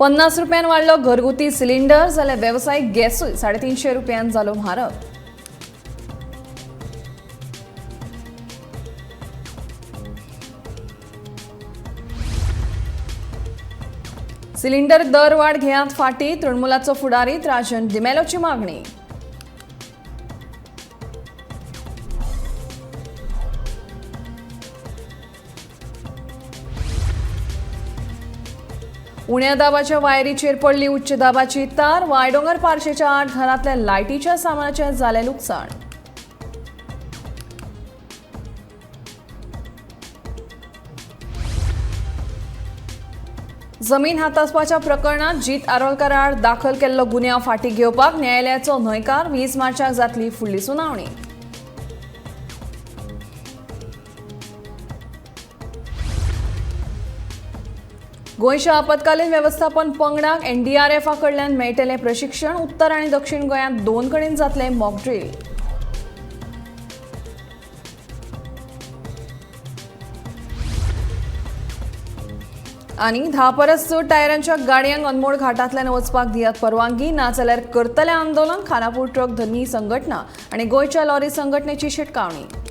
₹50 वाढलो घरगुती सिलिंडर, जाल्यार वेवसायीक गॅसूय ₹350 जालो म्हारग. सिलिंडर दर वाड घेयात फाटी, तृणमुलाचो फुडारी राजन डिमेलोची मागणी. उण्या दाबाच्या वायरीचेर पडली उच्च दाबाची तार, वायडोंगर पार्शेच्या 8 घरांतल्या लायटीच्या सामानाचें जालें लुकसाण. जमीन हातासपाच्या प्रकरणात जीत आरोलकार आड दाखल केल्लो गुन्यांव फाटीं घेवपाक न्यायालयाचो न्हयकार. 20 मार्चाक जातली फुडली सुनावणी. गोंयच्या आपतकालीन वेवस्थापन पंगडाक NDRF कडल्यान मेळटलें प्रशिक्षण. उत्तर आनी दक्षिण गोंयांत 2 कडेन जातलें मॉक ड्रील. आनी 10 परस चड टायरांच्या गाडयांक अनमोड घाटांतल्यान वचपाक दियात परवानगी, नाजाल्यार करतले आंदोलन. खानापूर ट्रक धनी संघटना आनी गोंयच्या लॉरी संघटनेची शिटकावणी.